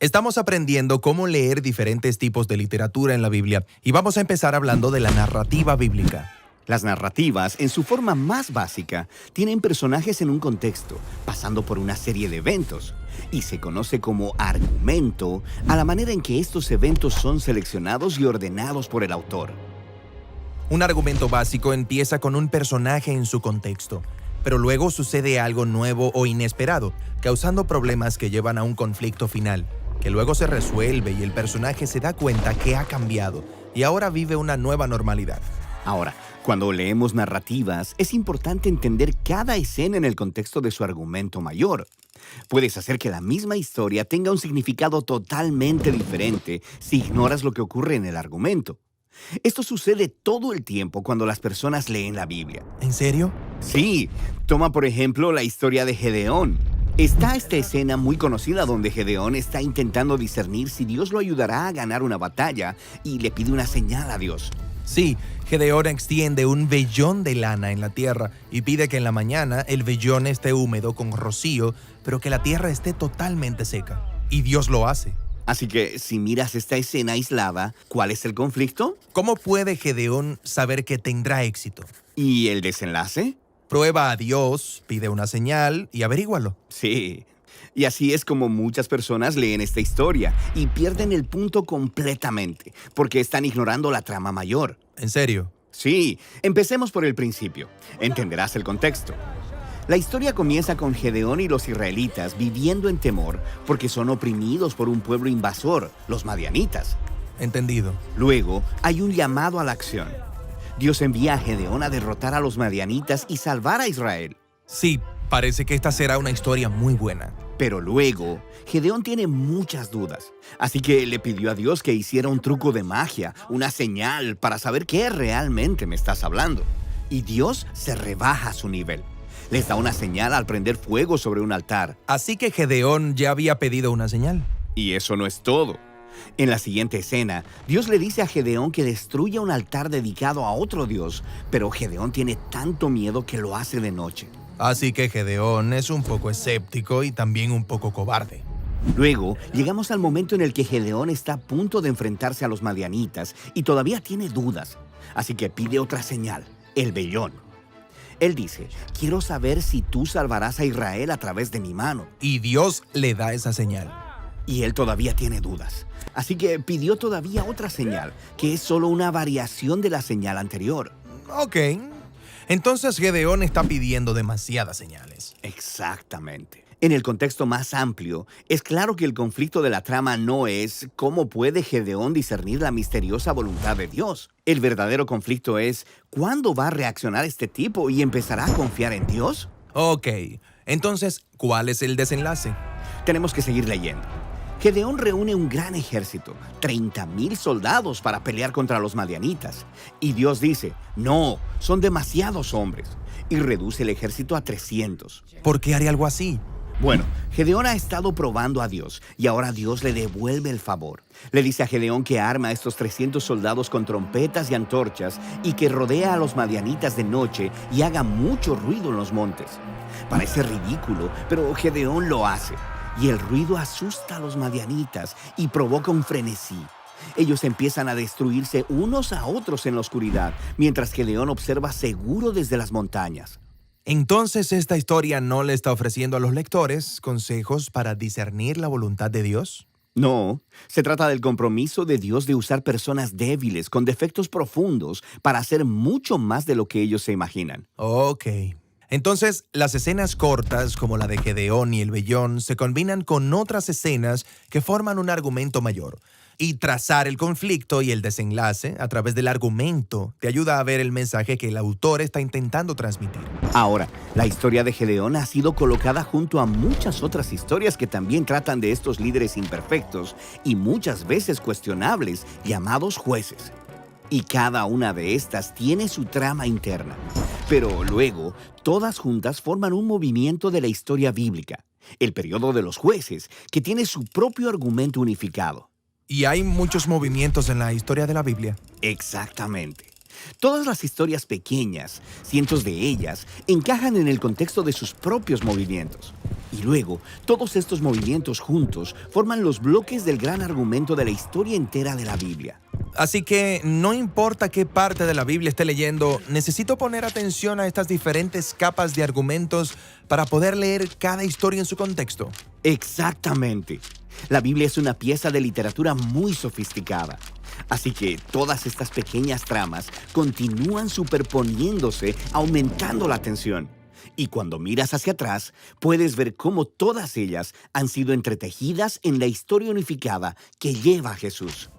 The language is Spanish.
Estamos aprendiendo cómo leer diferentes tipos de literatura en la Biblia y vamos a empezar hablando de la narrativa bíblica. Las narrativas, en su forma más básica, tienen personajes en un contexto, pasando por una serie de eventos, y se conoce como argumento a la manera en que estos eventos son seleccionados y ordenados por el autor. Un argumento básico empieza con un personaje en su contexto, pero luego sucede algo nuevo o inesperado, causando problemas que llevan a un conflicto final, que luego se resuelve y el personaje se da cuenta que ha cambiado y ahora vive una nueva normalidad. Ahora, cuando leemos narrativas, es importante entender cada escena en el contexto de su argumento mayor. Puedes hacer que la misma historia tenga un significado totalmente diferente si ignoras lo que ocurre en el argumento. Esto sucede todo el tiempo cuando las personas leen la Biblia. ¿En serio? Sí, toma por ejemplo la historia de Gedeón. Está esta escena muy conocida donde Gedeón está intentando discernir si Dios lo ayudará a ganar una batalla y le pide una señal a Dios. Sí, Gedeón extiende un vellón de lana en la tierra y pide que en la mañana el vellón esté húmedo con rocío, pero que la tierra esté totalmente seca. Y Dios lo hace. Así que si miras esta escena aislada, ¿cuál es el conflicto? ¿Cómo puede Gedeón saber que tendrá éxito? ¿Y el desenlace? Prueba a Dios, pide una señal y averígualo. Sí. Y así es como muchas personas leen esta historia y pierden el punto completamente, porque están ignorando la trama mayor. ¿En serio? Sí, empecemos por el principio. Entenderás el contexto. La historia comienza con Gedeón y los israelitas viviendo en temor porque son oprimidos por un pueblo invasor, los madianitas. Entendido. Luego, hay un llamado a la acción. Dios envía a Gedeón a derrotar a los madianitas y salvar a Israel. Sí, parece que esta será una historia muy buena. Pero luego, Gedeón tiene muchas dudas, así que le pidió a Dios que hiciera un truco de magia, una señal para saber qué realmente me estás hablando. Y Dios se rebaja a su nivel. Les da una señal al prender fuego sobre un altar. Así que Gedeón ya había pedido una señal. Y eso no es todo. En la siguiente escena, Dios le dice a Gedeón que destruya un altar dedicado a otro Dios, pero Gedeón tiene tanto miedo que lo hace de noche. Así que Gedeón es un poco escéptico y también un poco cobarde. Luego, llegamos al momento en el que Gedeón está a punto de enfrentarse a los madianitas y todavía tiene dudas. Así que pide otra señal, el vellón. Él dice, quiero saber si tú salvarás a Israel a través de mi mano. Y Dios le da esa señal. Y él todavía tiene dudas. Así que pidió todavía otra señal, que es solo una variación de la señal anterior. Ok. Entonces Gedeón está pidiendo demasiadas señales. Exactamente. En el contexto más amplio, es claro que el conflicto de la trama no es cómo puede Gedeón discernir la misteriosa voluntad de Dios. El verdadero conflicto es ¿cuándo va a reaccionar este tipo y empezará a confiar en Dios? Ok. Entonces, ¿cuál es el desenlace? Tenemos que seguir leyendo. Gedeón reúne un gran ejército, 30,000 soldados para pelear contra los madianitas. Y Dios dice, no, son demasiados hombres. Y reduce el ejército a 300. ¿Por qué haría algo así? Bueno, Gedeón ha estado probando a Dios y ahora Dios le devuelve el favor. Le dice a Gedeón que arma a estos 300 soldados con trompetas y antorchas y que rodea a los madianitas de noche y haga mucho ruido en los montes. Parece ridículo, pero Gedeón lo hace. Y el ruido asusta a los madianitas y provoca un frenesí. Ellos empiezan a destruirse unos a otros en la oscuridad, mientras Gedeón observa seguro desde las montañas. Entonces, ¿esta historia no le está ofreciendo a los lectores consejos para discernir la voluntad de Dios? No, se trata del compromiso de Dios de usar personas débiles con defectos profundos para hacer mucho más de lo que ellos se imaginan. Ok. Entonces, las escenas cortas, como la de Gedeón y el vellón, se combinan con otras escenas que forman un argumento mayor. Y trazar el conflicto y el desenlace a través del argumento te ayuda a ver el mensaje que el autor está intentando transmitir. Ahora, la historia de Gedeón ha sido colocada junto a muchas otras historias que también tratan de estos líderes imperfectos y muchas veces cuestionables, llamados jueces. Y cada una de estas tiene su trama interna. Pero luego, todas juntas forman un movimiento de la historia bíblica, el periodo de los jueces, que tiene su propio argumento unificado. Y hay muchos movimientos en la historia de la Biblia. Exactamente. Todas las historias pequeñas, cientos de ellas, encajan en el contexto de sus propios movimientos. Y luego, todos estos movimientos juntos forman los bloques del gran argumento de la historia entera de la Biblia. Así que no importa qué parte de la Biblia esté leyendo, necesito poner atención a estas diferentes capas de argumentos para poder leer cada historia en su contexto. Exactamente. La Biblia es una pieza de literatura muy sofisticada. Así que todas estas pequeñas tramas continúan superponiéndose, aumentando la tensión. Y cuando miras hacia atrás, puedes ver cómo todas ellas han sido entretejidas en la historia unificada que lleva a Jesús.